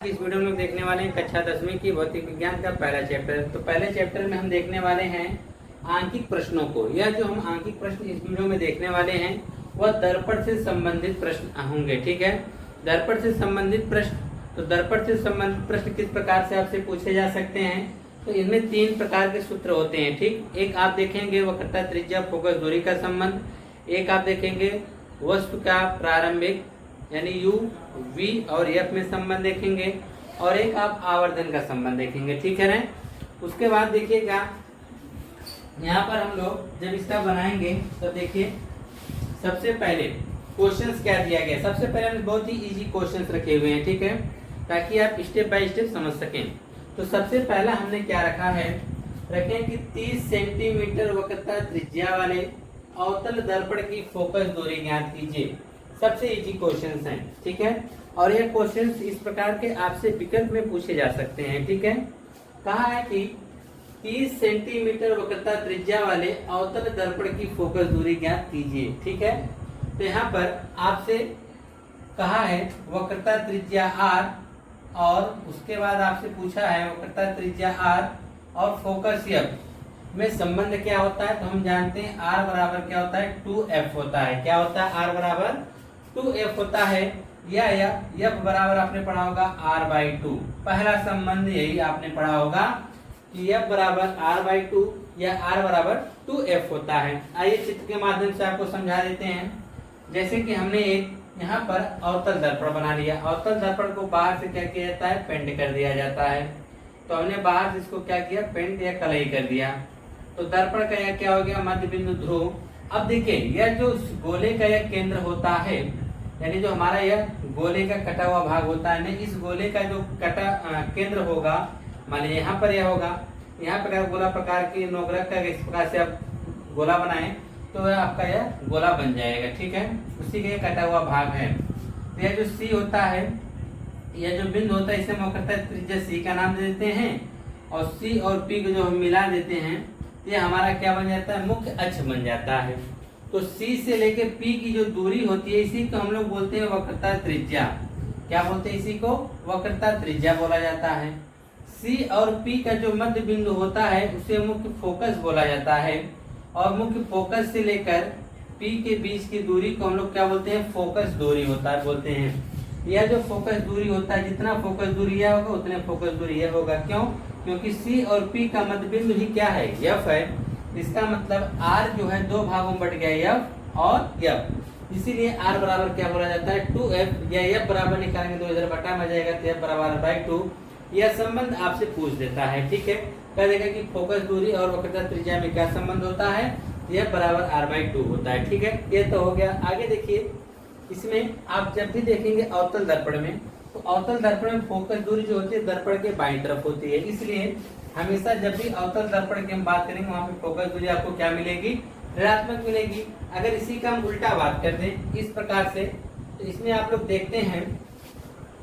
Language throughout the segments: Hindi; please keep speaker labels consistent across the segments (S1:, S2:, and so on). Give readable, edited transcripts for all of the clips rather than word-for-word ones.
S1: इस वीडियो में देखने वाले हैं कक्षा 10वीं की भौतिक विज्ञान का पहला चैप्टर। तो पहले चैप्टर में हम देखने वाले हैं आंकिक प्रश्नों को। यह जो हम आंकिक प्रश्न इस वीडियो में देखने वाले हैं वह दर्पण से संबंधित प्रश्न होंगे। ठीक है, दर्पण से संबंधित प्रश्न। तो दर्पण से संबंधित प्रश्न किस प्रकार से आपसे पूछे जा सकते हैं? तो इनमें 3 प्रकार के सूत्र होते हैं। ठीक, एक आप देखेंगे वक्रता त्रिज्या फोकस दूरी का संबंध, एक आप देखेंगे वस्तु का प्रारंभिक यानी u, v और f में संबंध देखेंगे, और एक आप आवर्धन का संबंध देखेंगे। ठीक है ना। उसके बाद देखिएगा यहाँ पर हम लोग जब इसका बनाएंगे तो देखिए सबसे पहले क्वेश्चंस क्या दिया गया। सबसे पहले हमने बहुत ही इजी क्वेश्चंस रखे हुए हैं। ठीक है, ताकि आप स्टेप बाय स्टेप समझ सकें। तो सबसे पहला हमने क्या रखा है, रखें कि 30 सेंटीमीटर वक्रता त्रिज्या वाले अवतल दर्पण की फोकस दूरी ज्ञात कीजिए। सबसे इजी क्वेश्चंस हैं। ठीक है, और ये क्वेश्चंस इस प्रकार के आपसे विकल्प में पूछे जा सकते हैं। ठीक है, कहा है कि 30 सेंटीमीटर वक्रता त्रिज्या वाले अवतल दर्पण की फोकस दूरी ज्ञात कीजिए। ठीक है, तो यहाँ पर आपसे कहा है वक्रता त्रिज्या r, और उसके बाद आपसे पूछा है वक्रता त्रिज्या r और फोकस f में संबंध क्या होता है। तो हम जानते हैं r बराबर क्या होता है, 2f होता है। क्या होता है, r बराबर 2f होता है, या f बराबर आपने पढ़ा होगा r/2। पहला संबंध यही आपने पढ़ा होगा कि f बराबर r/2 या r बराबर 2f होता है। आइए चित्र के माध्यम से आपको समझा देते हैं। जैसे कि हमने एक यहाँ पर अवतल दर्पण बना लिया। अवतल दर्पण को बाहर से क्या किया जाता है, पेंट कर दिया जाता है। तो हमने बाहर से इसको क्या किया, पेंट या कलई कर दिया। तो दर्पण का यह क्या हो गया, मध्य बिंदु ध्रुव। अब देखिए यह जो गोले का यह केंद्र होता है, यानी जो हमारा यह गोले का कटा हुआ भाग होता है, इस गोले का जो कटा केंद्र होगा, मान लीजिए यहाँ पर यह होगा, यहाँ पर गोला प्रकार की नोकरक का इस प्रकार से आप गोला बनाएं तो आपका यह गोला बन जाएगा। ठीक है, उसी का कटा हुआ भाग है। तो यह जो C होता है, यह जो बिंदु होता है, इसे हम वक्रता त्रिज्या C का नाम दे देते हैं, और C और P को जो हम मिला देते हैं ये हमारा क्या बन जाता है, मुख्य अक्ष बन जाता है। तो C से लेके P की जो दूरी होती है इसी को हम लोग बोलते हैं वक्रता त्रिज्या। क्या बोलते हैं, इसी को वक्रता त्रिज्या बोला जाता है। C और P का जो मध्य बिंदु होता है उसे मुख्य फोकस बोला जाता है, और मुख्य फोकस से लेकर P के बीच की दूरी को हम लोग क्या बोलते हैं, फोकस दूरी होता है बोलते हैं। यह जो फोकस दूरी होता है, जितना फोकस दूरी यह होगा उतने फोकस दूरी यह होगा। क्यों? क्योंकि C और P का मध्य बिंदु ही क्या है, F है। इसका मतलब R जो है 2 भागों में बट गया, F और F। इसीलिए R बराबर क्या बोला जाता है, 2F, या F बराबर निकालेंगे तो इधर बटा में जाएगा, तो F बराबर r/2। यह संबंध आपसे पूछ देता है। ठीक है, कह देगा कि फोकस दूरी और वक्रता त्रिज्या में क्या संबंध होता है, F बराबर r/2 होता है। ठीक है, ये तो हो गया। आगे देखिए, इसमें आप जब भी देखेंगे अवतल दर्पण में, तो अवतल दर्पण में फोकस दूरी जो होती है दर्पण के बाईं तरफ होती है। इसलिए हमेशा जब भी अवतल दर्पण की हम बात करेंगे वहां पे फोकस दूरी आपको क्या मिलेगी, ऋणात्मक मिलेगी। अगर इसी का हम उल्टा बात कर दें इस प्रकार से, तो इसमें आप लोग देखते हैं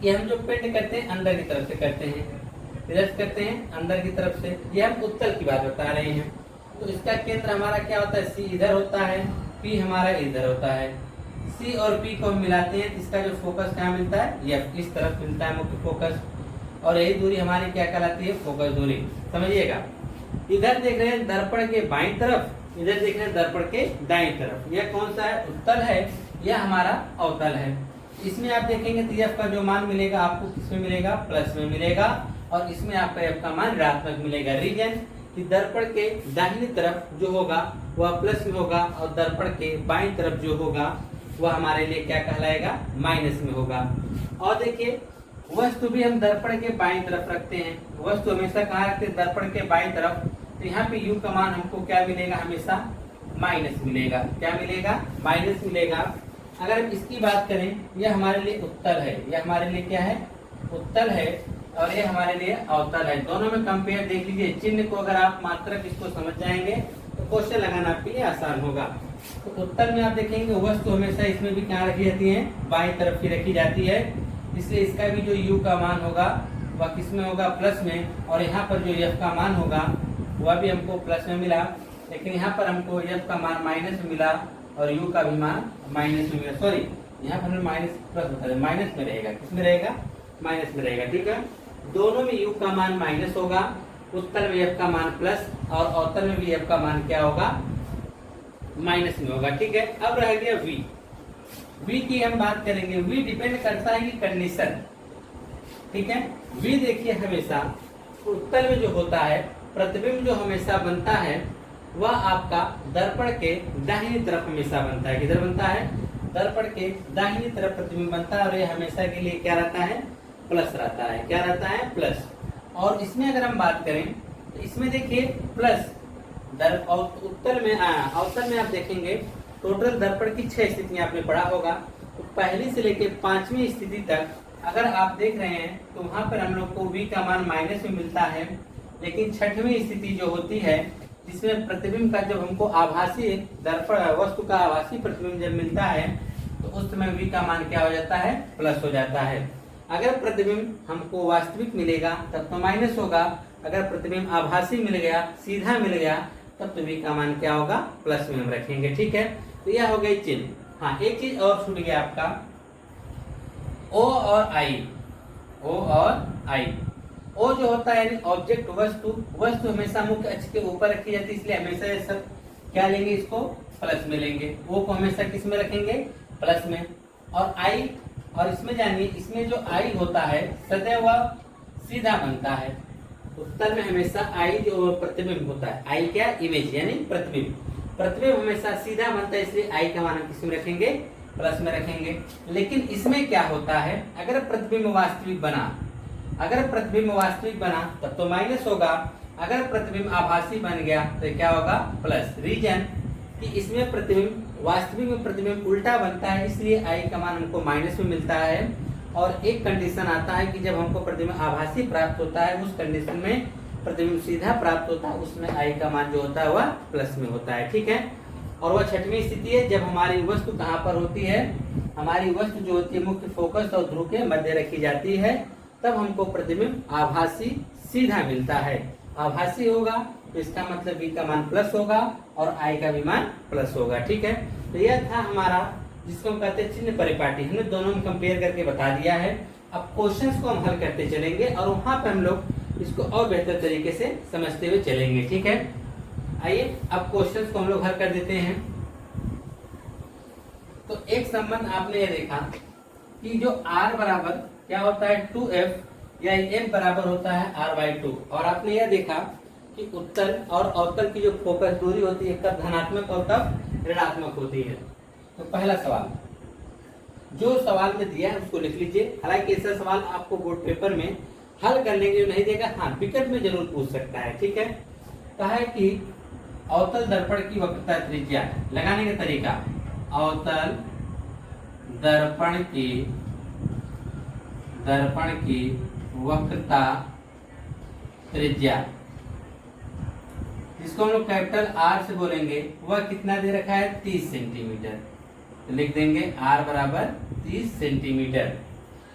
S1: कि हम जो पेंट करते हैं अंदर की तरफ से करते हैं, रस्ट करते हैं अंदर की तरफ से। ये हम उत्तल की बात बता रहे हैं। तो इसका केंद्र हमारा क्या होता है, C इधर होता है, P हमारा इधर होता है। C और P को हम मिलाते हैं, इसका जो फोकस क्या मिलता है, F इस तरफ मिलता है मुख्य फोकस, और यही दूरी हमारी क्या कहलाती है, फोकस दूरी। समझिएगा, इधर देख रहे हैं दर्पण के बाईं तरफ, इधर देख रहे हैं दर्पण के दाईं तरफ। यह कौन सा है, उत्तल है, यह हमारा अवतल है। इसमें आप देखेंगे तो F का जो मान मिलेगा आपको किसमें मिलेगा, प्लस में मिलेगा, और इसमें आपका F का मान ऋणात्मक मिलेगा। रीजन कि दर्पण के दाहिनी तरफ जो होगा वह प्लस में होगा, और दर्पण के बाईं तरफ जो होगा वह हमारे लिए क्या कहलाएगा, माइनस में होगा। और देखिए वस्तु भी हम दर्पण के बाईं तरफ रखते हैं। वस्तु हमेशा कहाँ रखते हैं, दर्पण के बाईं तरफ। तो यहाँ पे U का मान हमको क्या मिलेगा, हमेशा माइनस मिलेगा। क्या मिलेगा, माइनस मिलेगा। अगर हम इसकी बात करें, यह हमारे लिए उत्तल है, यह हमारे लिए क्या है, उत्तल है, और ये हमारे लिए अवतल है। दोनों में कंपेयर देख लीजिए। चिन्ह को अगर आप मात्रक इसको समझ जाएंगे तो क्वेश्चन लगाना आपके लिए आसान होगा। तो उत्तल में आप देखेंगे वस्तु हमेशा इसमें भी क्या रखी जाती है, बाईं तरफ की रखी जाती है। इसलिए इसका भी जो U का मान होगा वह किस में होगा, प्लस में, और यहाँ पर जो F का मान होगा वह भी हमको प्लस में मिला, लेकिन यहाँ पर हमको F का मान माइनस में मिला, और U का भी मान माइनस में मिला। सॉरी, यहाँ पर माइनस प्लस होता है, माइनस में रहेगा, किसमें रहेगा, माइनस में रहेगा, ठीक है। दोनों में u का मान माइनस होगा, उत्तल में f का मान प्लस और अवतल में भी f का मान क्या होगा, माइनस में होगा, ठीक है। अब रह गया v की हम बात करेंगे। v डिपेंड करता है कि कंडीशन, ठीक है। v देखिए हमेशा उत्तल में जो होता है प्रतिबिंब जो हमेशा बनता है वह आपका दर्पण के दाहिनी तरफ हमेशा बनता है। किधर बनता है, दर्पण के दाहिनी तरफ प्रतिबिंब बनता है और ये हमेशा के लिए क्या रहता है, प्लस रहता है। क्या रहता है, प्लस। और इसमें अगर हम बात करें तो इसमें देखिए प्लस उत्तल में अवतल में आप देखेंगे टोटल दर्पण की 6 स्थितियां आपने पढ़ा होगा। तो पहली से लेकर 5वीं स्थिति तक अगर आप देख रहे हैं तो वहां पर हम लोग को v का मान माइनस में मिलता है, लेकिन 6वीं स्थिति जो होती है जिसमें प्रतिबिंब का जब हमको आभासी दर्पण वस्तु का आभासी प्रतिबिंब जब मिलता है तो उस समय v का मान क्या हो जाता है, प्लस हो जाता है। अगर प्रतिबिंब हमको वास्तविक मिलेगा तब तो माइनस होगा, अगर प्रतिबिंब आभासी मिल गया, सीधा मिल गया, तब तो v का मान क्या होगा, प्लस में हम रखेंगे, ठीक है। तो यह हो गई चिन्ह। हाँ, एक चीज और छूट गया आपका, O और I। O और I, O जो होता है यानी ऑब्जेक्ट वस्तु हमेशा मुख्य अक्ष के ऊपर रखी जाती है, इसलिए हमेशा ये सब क्या लेंगे, इसको प्लस में लेंगे। O को हमेशा किस में रखेंगे, प्लस में। और I, और इसमें जानिए इसमें जो I होता है सदैव सीधा बनता है। उत्तल में हमेशा I जो प्रतिबिंब होता है, I क्या, इमेज यानी प्रतिबिंब हमेशा सीधा बनता है, इसलिए I का मान हम किस में रखेंगे, प्लस में रखेंगे। लेकिन इसमें क्या होता है, अगर प्रतिबिंब वास्तविक बना तब तो माइनस होगा, अगर प्रतिबिंब आभासी बन गया तो क्या होगा, प्लस। रीजन कि इसमें प्रतिबिंब वास्तविक में प्रतिबिंब उल्टा बनता है, इसलिए I का मान हमको माइनस में मिलता है। और एक कंडीशन आता है कि जब हमको प्रतिबिंब आभासी प्राप्त होता है उस कंडीशन में प्रतिबिंब सीधा प्राप्त होता है, उसमें I का मान जो होता है वह प्लस में होता है, ठीक है। और वह 6वीं स्थिति है जब हमारी वस्तु कहाँ पर होती है, हमारी वस्तु जो होती है मुख्य फोकस और ध्रुव के मध्य रखी जाती है, तब हमको प्रतिबिंब आभासी सीधा मिलता है। आभासी होगा तो इसका मतलब v का मान प्लस होगा और I का भी मान प्लस होगा, ठीक है। तो यह था हमारा जिसको हम कहते हैं चिन्ह परिपाटी। हमने दोनों में कंपेयर करके बता दिया है। अब क्वेश्चंस को हम हल करते चलेंगे और वहां पर हम लोग इसको और बेहतर तरीके से समझते हुए चलेंगे, ठीक है। आइए अब क्वेश्चंस को हम लोग हल कर देते हैं। तो एक संबंध आपने ये देखा कि जो r बराबर क्या होता है 2f या f बराबर होता है r/2, और आपने यह देखा कि उत्तल और अवतल की जो फोकस दूरी होती है कब धनात्मक और कब ऋणात्मक होती है। तो पहला सवाल, जो सवाल में दिया है उसको लिख लीजिए। हालांकि ऐसा सवाल आपको बोर्ड पेपर में हल करने के लिए नहीं देगा, हाँ विकट में जरूर पूछ सकता है, ठीक है। कहा है कि अवतल दर्पण की वक्रता त्रिज्या लगाने का तरीका, अवतल दर्पण की वक्रता त्रिज्या जिसको हम लोग कैपिटल R से बोलेंगे वह कितना दे रखा है, 30 सेंटीमीटर। तो लिख देंगे R बराबर 30 सेंटीमीटर।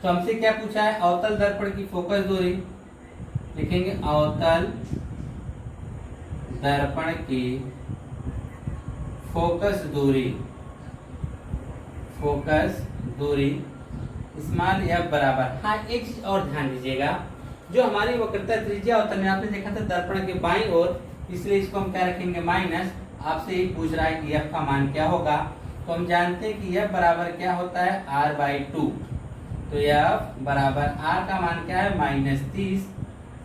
S1: तो हमसे क्या पूछा है, अवतल दर्पण की फोकस दूरी, लिखेंगे अवतल दर्पण की फोकस दूरी स्मॉल f बराबर। हाँ एक चीज और ध्यान दीजिएगा, जो हमारी वक्रता त्रिज्या होता है आपने देखा था दर्पण के बाईं ओर, इसलिए इसको हम क्या रखेंगे, माइनस। आपसे ही पूछ रहा है कि f का मान क्या होगा, तो हम जानते हैं कि f बराबर क्या होता है, r/2। तो f बराबर r का मान क्या है, -30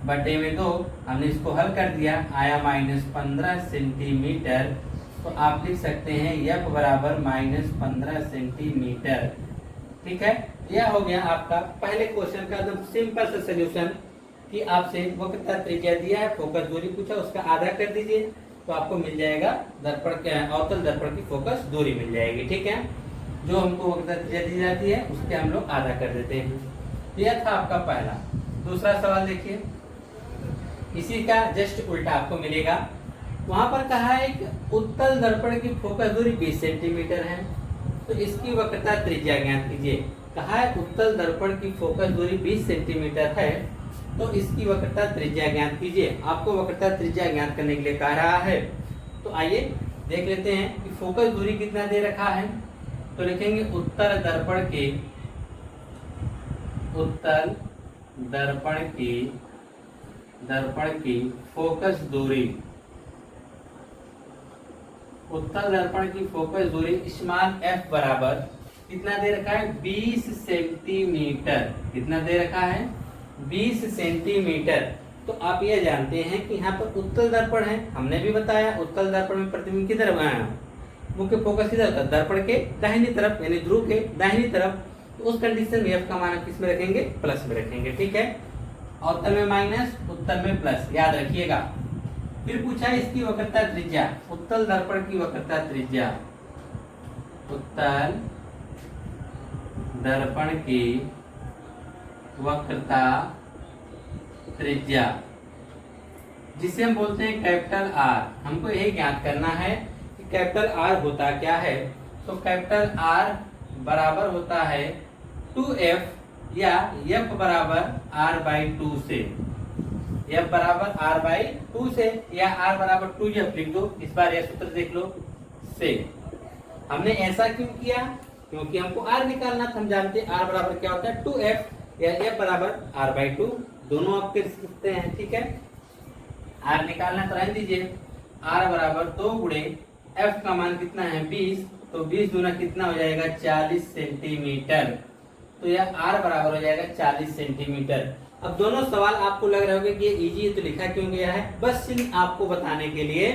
S1: बटे में 2। हमने इसको हल कर दिया, आया -15 सेंटीमीटर। तो आप लिख सकते हैं f बराबर -15 सेंटीमीटर, ठीक है। यह हो गया आपका पहले क्वेश्चन का एकदम सिंपल सा सोल्यूशन कि आपसे वक्रता त्रिज्या दिया है, फोकस दूरी पूछा, उसका आधा कर दीजिए तो आपको मिल जाएगा दर्पण के अवतल दर्पण की फोकस दूरी मिल जाएगी, ठीक है। जो हमको वक्रता त्रिज्या दी जाती है उसके हम लोग आधा कर देते हैं। यह था आपका पहला। दूसरा सवाल देखिए, इसी का जस्ट उल्टा आपको मिलेगा। वहां पर कहा है कि उत्तल दर्पण की फोकस दूरी 20 सेंटीमीटर है, तो इसकी वक्रता त्रिज्या ज्ञात कीजिए। कहा है उत्तल दर्पण की फोकस दूरी 20 सेंटीमीटर है, तो इसकी वक्रता त्रिज्या ज्ञात कीजिए। आपको वक्रता त्रिज्या ज्ञात करने के लिए कह रहा है। तो आइए देख लेते हैं कि फोकस दूरी कितना दे रखा है। तो लिखेंगे उत्तल दर्पण की फोकस दूरी, उत्तल दर्पण की फोकस दूरी स्मॉल f बराबर कितना दे रखा है 20 सेंटीमीटर। कितना दे रखा है 20 सेंटीमीटर। तो आप ये जानते हैं कि यहाँ पर उत्तल दर्पण है, हमने भी बताया उत्तल दर्पण में प्रतिबिंब किधर मुख्य फोकस किधर होता है दर्पण के दाहिनी तरफ यानी ध्रुव के दाहिनी तरफ। तो उस कंडीशन में f का मान किस में रखेंगे प्लस में रखेंगे। ठीक है, अवतल में माइनस उत्तल में प्लस, याद रखिएगा। फिर पूछा इसकी वक्रता त्रिज्या, उत्तल दर्पण की वक्रता त्रिज्या, उत्तल दर्पण की वक्रता त्रिज्या जिसे हम बोलते हैं कैपिटल आर। हमको यही ज्ञात करना है कि कैपिटल आर होता क्या है। तो कैपिटल आर बराबर होता है 2f या f बराबर r/2 से, f बराबर r/2 से या r बराबर 2f लिख दो। इस बार यह सूत्र देख लो से। हमने ऐसा क्यों किया, क्योंकि हमको r निकालना था। हम जानते हैं r बराबर क्या होता है 2f या f बराबर r/2, दोनों आप कर सकते हैं। ठीक है, r निकालना तो रहने दीजिए। r बराबर 2 गुणे f का मान कितना है 20, तो 20 दूना कितना हो जाएगा 40 सेंटीमीटर। तो यह r बराबर हो जाएगा 40 सेंटीमीटर। अब दोनों सवाल आपको लग रहे होंगे कि ये इजी है तो लिखा क्यों गया है, बस इन आपको बताने के लिए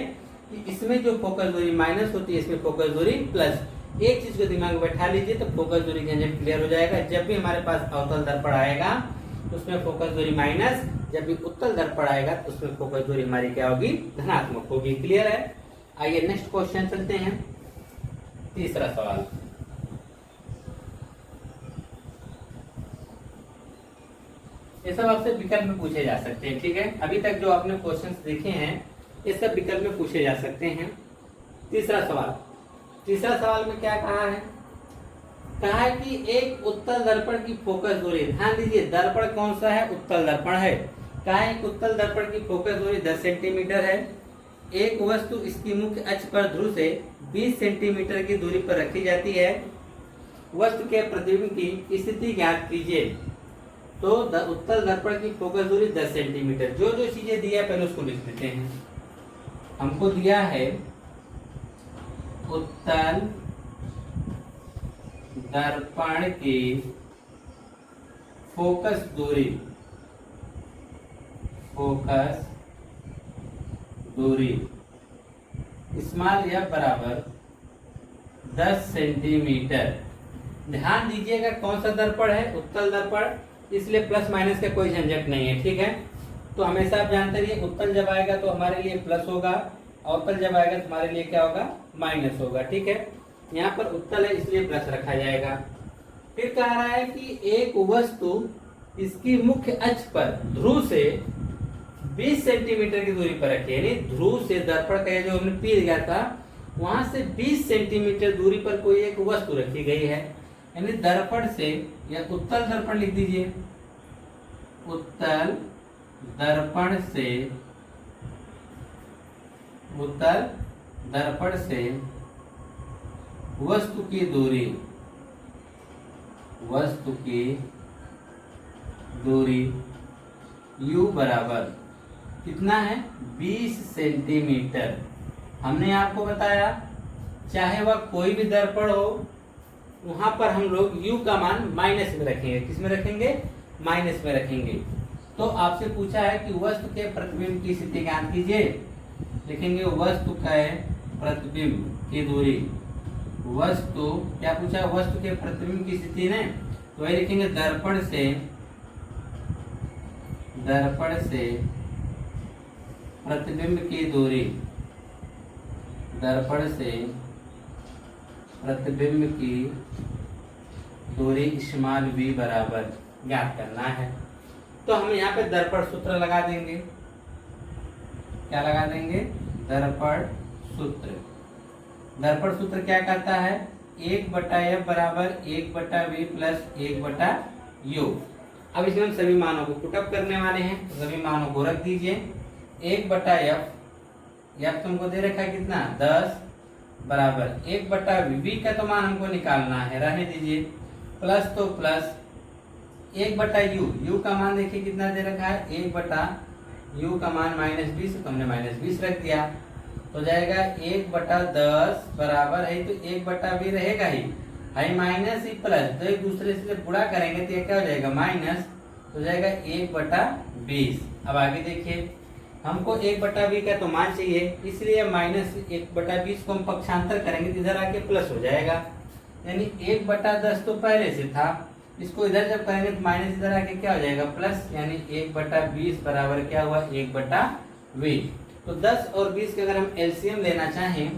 S1: कि इसमें जो फोकस दूरी माइनस होती है इसमें फोकस दूरी प्लस। एक चीज को दिमाग में बैठा लीजिए तो फोकस दूरी झंझट क्लियर हो जाएगा। जब भी हमारे पास अवतल दर्पण आएगा उसमें फोकस दूरी माइनस, जब भी उत्तल दर्पण आएगा तो उसमें फोकस दूरी हमारी क्या होगी धनात्मक होगी। क्लियर है। आइए नेक्स्ट क्वेश्चन चलते हैं, तीसरा सवाल। ये सब आपसे विकल्प में पूछे जा सकते हैं। ठीक है, अभी तक जो आपने क्वेश्चंस देखे हैं ये सब विकल्प में पूछे जा सकते हैं। तीसरा सवाल में क्या कहा है, कहा है कि एक उत्तल दर्पण की फोकस दूरी, ध्यान दीजिए दर्पण कौन सा है उत्तल दर्पण है। कहा है एक उत्तल दर्पण की फोकस दूरी 10 सेंटीमीटर है। एक वस्तु इसकी मुख्य अक्ष पर ध्रुव से 20 सेंटीमीटर की दूरी पर रखी जाती है। वस्तु के प्रतिबिंब की स्थिति ज्ञात कीजिए। तो उत्तल दर्पण की फोकस दूरी 10 सेंटीमीटर। जो जो चीजें दिया है पहले उसको लिख देते हैं। हमको दिया है उत्तल दर्पण की फोकस दूरी स्मॉल f बराबर 10 सेंटीमीटर। ध्यान दीजिएगा कौन सा दर्पण है उत्तल दर्पण, इसलिए प्लस माइनस का कोई झंझट नहीं है। ठीक है, तो हमेशा आप जानते रहिए उत्तल जब आएगा तो हमारे लिए प्लस होगा, अवतल जब आएगा तो हमारे लिए क्या होगा माइनस होगा। ठीक है, यहाँ पर उत्तल है इसलिए प्लस रखा जाएगा। फिर कह रहा है कि एक वस्तु इसकी मुख्य अक्ष पर ध्रुव से 20 सेंटीमीटर की दूरी पर रखी है, यानी ध्रुव से दर्पण का जो हमने पी दिया था वहां से 20 सेंटीमीटर दूरी पर कोई एक वस्तु रखी गई है। यानी दर्पण से, या उत्तल दर्पण लिख दीजिए, उत्तल दर्पण से वस्तु की दूरी u बराबर कितना है 20 सेंटीमीटर। हमने आपको बताया चाहे वह कोई भी दर्पण हो वहां पर हम लोग u का मान माइनस में रखेंगे। किस में रखेंगे माइनस में रखेंगे। तो आपसे पूछा है कि वस्तु के प्रतिबिंब की स्थिति ज्ञात कीजिए। लिखेंगे वस्तु के प्रतिबिंब की दूरी, वस्तु क्या पूछा है वस्तु के प्रतिबिंब की स्थिति ने, तो वही लिखेंगे दर्पण से प्रतिबिंब की दूरी, दर्पण से प्रतिबिंब की दूरी स्मॉल v बराबर ज्ञात करना है। तो हम यहाँ पे दर्पण सूत्र लगा देंगे। क्या लगा देंगे दर्पण सूत्र क्या करता है 1/f बराबर 1/v प्लस 1/u। अब इसमें हम सभी मानों को पुटअप करने वाले हैं, तो सभी मानों को रख दीजिए। 1/f तुमको दे रखा है कितना 10 बराबर 1/v, v का तो मान हमको निकालना है रहने दीजिए, प्लस तो प्लस 1 बटा यू का मान देखिए कितना दे रखा है, 1 बटा यू का मान -20, तो हमने -20 रख दिया। तो जाएगा 1 बटा 10 बराबर है, तो 1 बटा भी रहेगा ही, है माइनस ही प्लस, तो एक दूसरे से गुणा करेंगे तो ये क्या हो जाएगा माइनस, तो जाएगा 1 बटा 20। अब आगे देखिए, हमको 1 बटा 20 का तो मान चाहिए, इसलिए -1 बटा 20 को हम पक्षांतर करेंगे तो इधर आके प्लस हो जाएगा, यानी 1 बटा 10 तो पहले से था, इसको इधर जब करेंगे तो माइनस इधर आके क्या हो जाएगा प्लस, यानी 1 बटा 20 बराबर क्या हुआ 1 बटा 20। तो 10 और 20 का अगर हम एलसीएम लेना चाहें,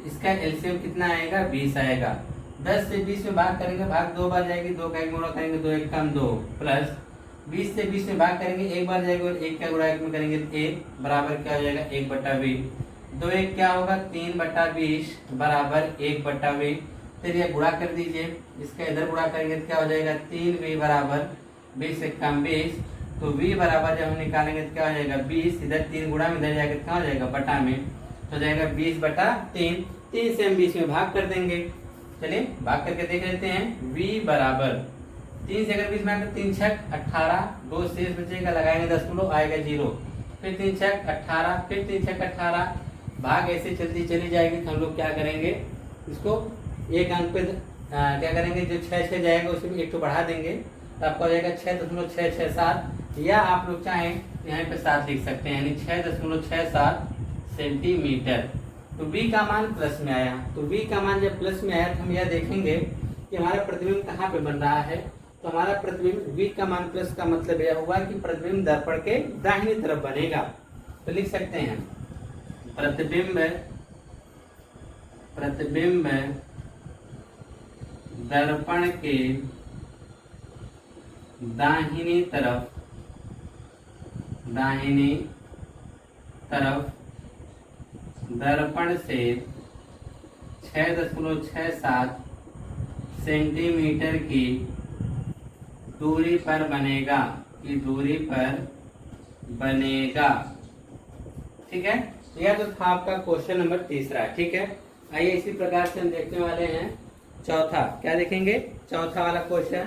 S1: इसका एलसीएम कितना आएगा 20 आएगा। 10 से 20 में भाग करेंगे, भाग 2 बार जाएगी, 2 का 1 गुणा करेंगे 2 1 कम 2, प्लस 20 से 20 में भाग करेंगे, 1 बार जाएगा, 1 का गुणा 1 में करेंगे 1 बराबर क्या हो जाएगा 1 बटा 20। 2 1 क्या होगा 3 बटा 20 बराबर 1 बटा 20। फिर ये गुणा कर दीजिए, इसका इधर गुणा करेंगे तो क्या हो जाएगा 3v बराबर 20 से कम 20, तो v बराबर जब हम निकालेंगे तो क्या हो जाएगा 20, इधर 3 गुणा में इधर जाएगा क्या हो जाएगा बटा में, तो जाएगा 20 बटा 3। 3 से हम 20 में भाग कर देंगे, चलिए भाग करके देख लेते हैं। v बराबर 3 से अगर 20 में 3 छक 18, 2 शेष बचेगा, लगाएंगे 10 आएगा 0, फिर 3 छक 18, फिर 3 छक 18, भाग ऐसे चलती चली जाएगी। तो हम लोग क्या करेंगे, इसको एक अंक पे क्या करेंगे, जो 6 6 जाएगा उसी में 1 तो बढ़ा देंगे, तो आपका हो जाएगा 6.667, या आप लोग चाहें यहाँ पे 7 लिख सकते हैं, यानी 6.67 सेंटीमीटर। तो v का मान प्लस में आया, तो v का मान जब प्लस में आया तो हम यह देखेंगे कि हमारा प्रतिबिंब कहाँ पे बन रहा है। तो हमारा प्रतिबिंब v का मान प्लस का मतलब यह हुआ कि प्रतिबिंब दर्पण के दाहिनी तरफ बनेगा। तो लिख सकते हैं प्रतिबिंब दर्पण के दाहिनी तरफ दर्पण से 6.67 सेंटीमीटर की दूरी पर बनेगा, ठीक है। यह तो था आपका क्वेश्चन नंबर 3। ठीक है, आइए इसी प्रकार से हम देखने वाले हैं चौथा। क्या देखेंगे चौथा वाला क्वेश्चन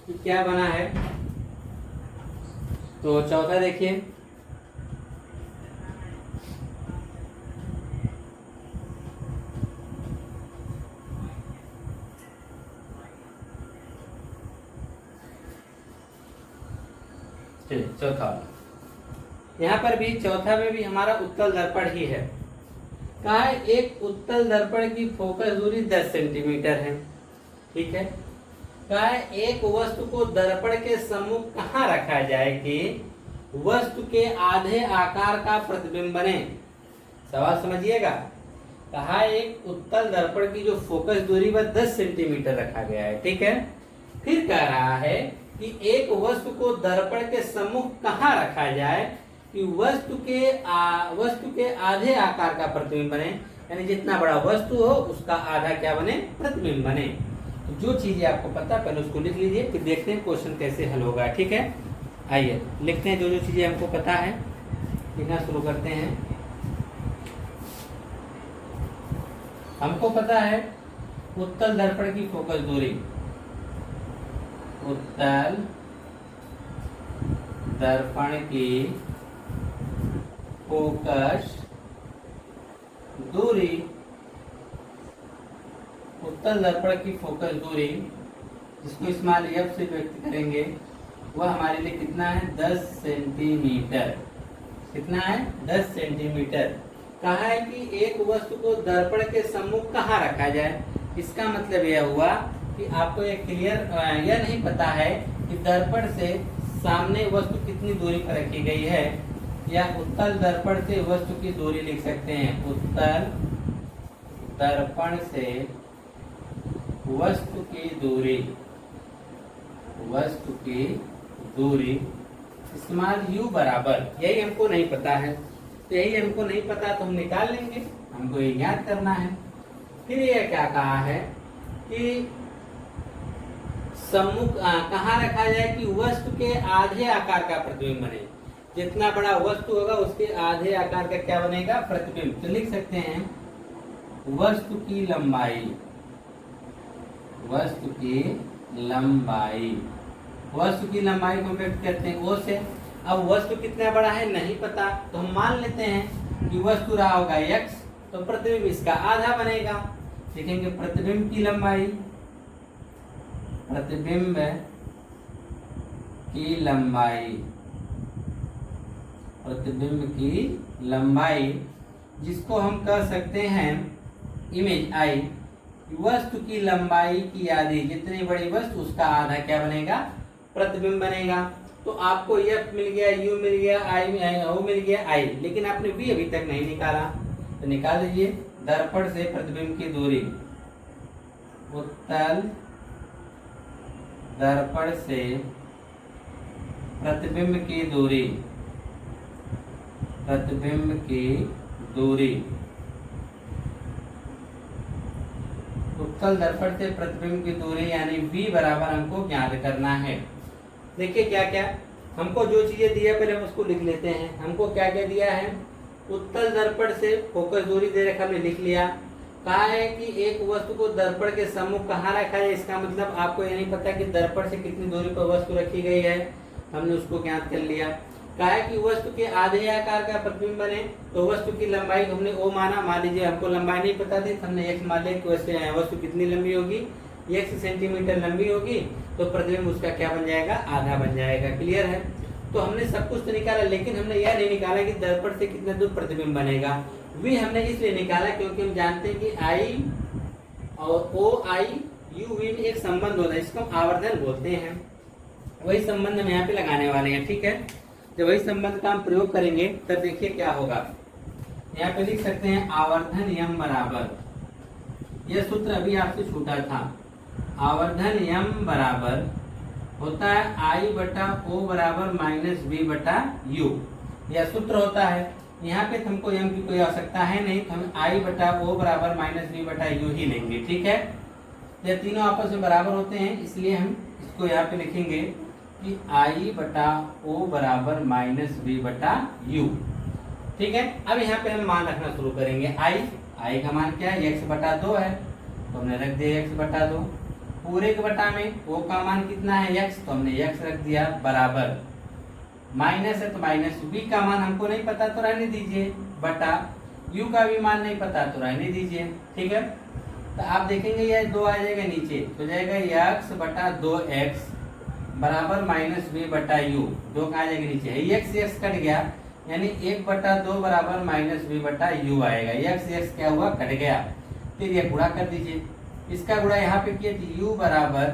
S1: कि क्या बना है। तो चौथा देखिए, चौथा यहाँ पर भी चौथा में भी हमारा उत्तल दर्पण ही है। कहा है एक उत्तल दर्पण की फोकस दूरी 10 सेंटीमीटर है, ठीक है। कहा है एक वस्तु को दर्पण के सम्मुख कहाँ रखा जाए कि वस्तु के आधे आकार का प्रतिबिंब बने। सवाल समझिएगा। कहा एक उत्तल दर्पण की जो फोकस दूरी वह 10 सेंटीमीटर रखा गया है, ठीक है। फिर कह रहा है कि एक वस्तु को दर्पण के सम्मुख कहाँ रखा जाए कि वस्तु के आधे आकार का प्रतिबिंब बने, यानी जितना बड़ा वस्तु हो उसका आधा क्या बने, प्रतिबिंब बने। तो जो चीजें आपको पता पहले उसको लिख लीजिए, फिर देखते हैं क्वेश्चन कैसे हल होगा, ठीक है। आइए लिखते हैं जो चीजें हमको पता है, लिखना शुरू करते हैं। हमको पता है उत्तल दर्पण की फोकस दूरी, उत्तल दर्पण की फोकस दूरी, उत्तल दर्पण की फोकस दूरी जिसको स्मॉल एफ से व्यक्त करेंगे वह हमारे लिए कितना है 10 सेंटीमीटर। कितना है 10 सेंटीमीटर। कहा है कि एक वस्तु को दर्पण के सम्मुख कहाँ रखा जाए। इसका मतलब यह हुआ कि आपको यह क्लियर यह नहीं पता है कि दर्पण से सामने वस्तु कितनी दूरी पर रखी गई है, या उत्तल दर्पण से वस्तु की दूरी लिख सकते हैं। उत्तल दर्पण से वस्तु की दूरी स्मॉल u बराबर, यही हमको नहीं पता है, तो यही हमको नहीं पता तो हम निकाल लेंगे, हमको ये याद करना है। फिर ये क्या कहा है कि सम्मुख कहाँ रखा जाए कि वस्तु के आधे आकार का प्रतिबिंब बने। जितना बड़ा वस्तु होगा उसके आधे आकार का क्या बनेगा, प्रतिबिंब। तो लिख सकते हैं वस्तु की लंबाई वस्तु की लंबाई को व्यक्त करते हैं ओ से। अब वस्तु कितना बड़ा है नहीं पता, तो हम मान लेते हैं कि वस्तु रहा होगा x, तो प्रतिबिंब इसका आधा बनेगा। देखेंगे प्रतिबिंब की लंबाई, प्रतिबिंब की लंबाई, प्रतिबिंब की लंबाई जिसको हम कह सकते हैं इमेज आई, वस्तु की लंबाई की आधी, जितनी बड़ी वस्तु उसका आधा क्या बनेगा, प्रतिबिंब बनेगा। तो आपको F मिल गया, U मिल गया, O मिल गया, I, लेकिन आपने V अभी तक नहीं निकाला, तो निकाल दीजिए। दर्पण से प्रतिबिंब की दूरी, उत्तल दर्पण से प्रतिबिंब की दूरी, प्रतिबिंब की दूरी, उत्तल दर्पण से प्रतिबिंब की दूरी यानी V बराबर हमको ज्ञात करना है। देखिए क्या क्या हमको जो चीजें दी है पहले हम उसको लिख लेते हैं। हमको क्या क्या दिया है, उत्तल दर्पण से फोकस दूरी दे रखा, हमने लिख लिया। कहा है कि एक वस्तु को दर्पण के सम्मुख कहाँ रखा है, इसका मतलब आपको ये नहीं पता कि दर्पण से कितनी दूरी पर वस्तु रखी गई है, हमने उसको ज्ञात कर लिया। कहा है कि वस्तु के आधे आकार का प्रतिबिंब बने, तो वस्तु की लंबाई हमने ओ माना, मान लीजिए हमको लंबाई नहीं पता थी, हमने x मान लिया कि वैसे वस्तु कितनी लंबी होगी, x सेंटीमीटर लंबी होगी, तो प्रतिबिंब उसका क्या बन जाएगा, आधा बन जाएगा। क्लियर है। तो हमने सब कुछ तो निकाला, लेकिन हमने यह नहीं निकाला कि दर्पण से कितने दूर प्रतिबिंब बनेगा। V हमने इसलिए निकाला क्योंकि हम जानते हैं कि I और OI UV में एक संबंध होता है, इसको हम आवर्धन बोलते हैं। वही संबंध हम यहाँ पे लगाने वाले हैं। ठीक है, जब वही संबंध का हम प्रयोग करेंगे तब देखिए क्या होगा। यहाँ पे लिख सकते हैं आवर्धन यम बराबर, यह सूत्र अभी आपसे छूटा था, आवर्धन यम बराबर होता है I बटा O बराबर माइनस V बटा U, यह सूत्र होता है। यहाँ पे हमको यम की कोई आवश्यकता है नहीं, तो हम I बटा O बराबर माइनस V बटा U ही लेंगे। ठीक है, यह तीनों आपस में बराबर होते हैं, इसलिए हम इसको यहाँ पे लिखेंगे कि I बटा O बराबर माइनस V बटा U। ठीक है, अब यहाँ पे हम मान रखना शुरू करेंगे। I का मान क्या है, x बटा 2 है, तो हमने रख दिया x बटा 2। पूरे के बटा में O का मान कितना है x, तो हमने x रख दिया, बराबर माइनस है तो माइनस, V का मान हमको नहीं पता तो रहने दीजिए, बटा U का भी मान नहीं पता तो रहने दीजिए। ठीक है, तो आप देखेंगे यह 2 आ जाएगा नीचे, तो जाएगा x बटा 2x बराबर माइनस V बटा U, 2 कहाँ जाएगा नीचे, x कट गया, यानी 1 बटा 2 बराबर माइनस V बटा U आएगा। x क्या हुआ, कट गया। फिर यह गुणा कर दीजिए, इसका गुणा यहाँ पे किया तो U बराबर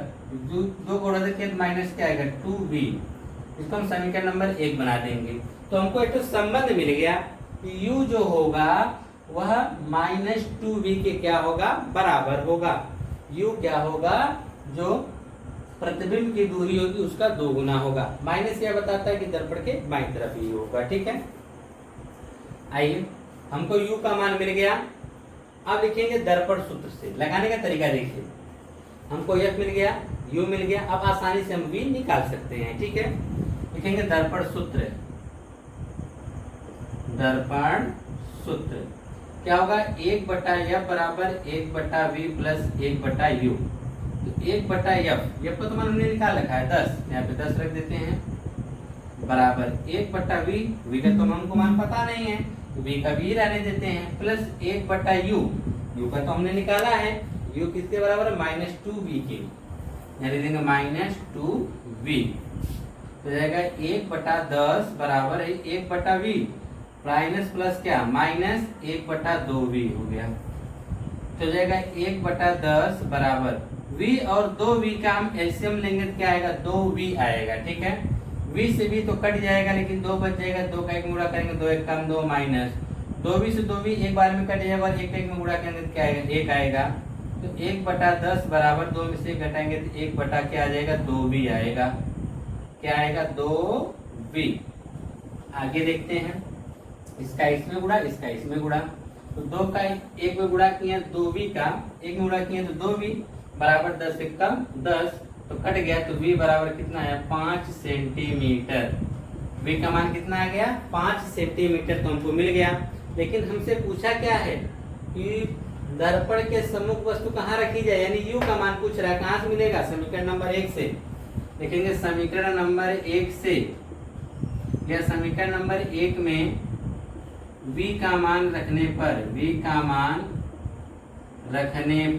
S1: 2 गुणा देखिए तो माइनस क्या आएगा 2V, इसको हम समीकरण नंबर 1 बना देंगे। तो हमको एक तो संबंध मिल गया कि U जो होगा वह माइनस 2V के क्या होगा, बराबर होगा। U क्या होगा, जो प्रतिबिंब की दूरी होगी उसका 2 गुना होगा। माइनस यह बताता है कि दर्पण के बाईं तरफ ही होगा। ठीक है, आइए हमको U का मान मिल गया। अब लिखेंगे दर्पण सूत्र से, लगाने का तरीका देखिए, हमको F मिल गया, U मिल गया, अब आसानी से हम V निकाल सकते हैं। ठीक है, लिखेंगे दर्पण सूत्र, दर्पण सूत्र क्या होगा, 1 बटा F बराबर 1 बटा V प्लस 1 बटा U। तो 1 बटा F को तो मान हमने निकाल रखा है 10, यहाँ पे 10 रख देते हैं, बराबर 1 बटा V का तो हमको मान पता नहीं है, तो V का V रहने देते हैं, प्लस 1 बटा U का तो हमने निकाला है, U किसके बराबर, माइनस 2V के, यहाँ दे देंगे माइनस 2V, तो जाएगा 1 बटा 10 बराबर है 1 बटा V, माइनस प्लस क्या, माइनस 1 बटा 2V हो गया, तो जाएगा 1 बटा 10 बराबर V और 2V का हम एलसीएम लेंगे तो क्या आएगा, 2V आएगा। ठीक है, V से V तो कट जाएगा, लेकिन 2 बच जाएगा, 2 का 1 में गुणा करेंगे 2 1 कम 2 माइनस 2V से 2V एक बार में कट जाएगा, 1 1 में गुणा करेंगे तो क्या आएगा, 1 आएगा। तो 1 बटा 10 बराबर 2 में से घटाएंगे तो 1 बटा क्या आ जाएगा, 2V आएगा। क्या आएगा, 2V। आगे देखते हैं, इसका इसमें गुणा, इसका इसमें गुणा, तो 2 का 1 में गुणा किया 2V का 1 में गुणा किया तो 2V बराबर 10 से कम 10, तो कट गया, तो V बराबर कितना है, 5 सेंटीमीटर। V का मान कितना आ गया, 5 सेंटीमीटर तो हमको मिल गया। लेकिन हमसे पूछा क्या है कि दर्पण के सम्मुख वस्तु कहाँ रखी जाए, यानी U का मान पूछ रहा है, कहाँ से मिलेगा, समीकरण नंबर 1 से। देखेंगे समीकरण नंबर 1 से, या समीकरण नंबर 1 में v का मान रखने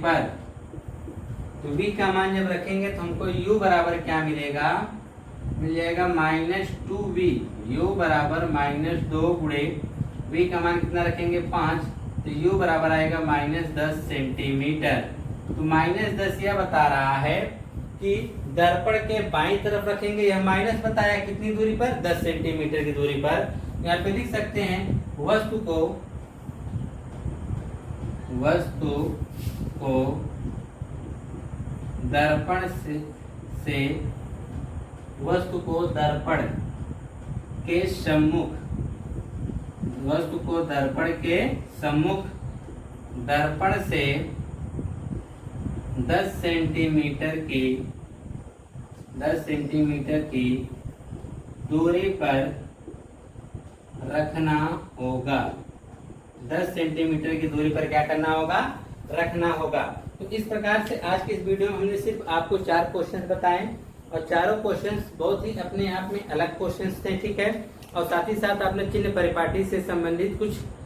S1: पर, तो v का मान जब रखेंगे तो हमको u बराबर क्या मिलेगा, मिल जाएगा -2v, u बराबर -2 गुणे v का मान कितना रखेंगे 5, तो u बराबर आएगा -10 सेंटीमीटर। तो -10 यह बता रहा है कि दर्पण के बाईं तरफ रखेंगे, यह माइनस बताया कितनी दूरी पर, 10 सेंटीमीटर की दूरी पर। यहाँ पे लिख सकते हैं वस्तु को दर्पण से वस्तु को दर्पण के सम्मुख दर्पण से 10 सेंटीमीटर की दूरी पर रखना होगा। 10 सेंटीमीटर की दूरी पर क्या करना होगा, रखना होगा। तो इस प्रकार से आज के इस वीडियो में हमने सिर्फ आपको 4 क्वेश्चंस बताए, और चारों क्वेश्चंस बहुत ही अपने आप में अलग क्वेश्चंस थे, ठीक है। और साथ ही साथ आपने चिन्ह परिपाटी से संबंधित कुछ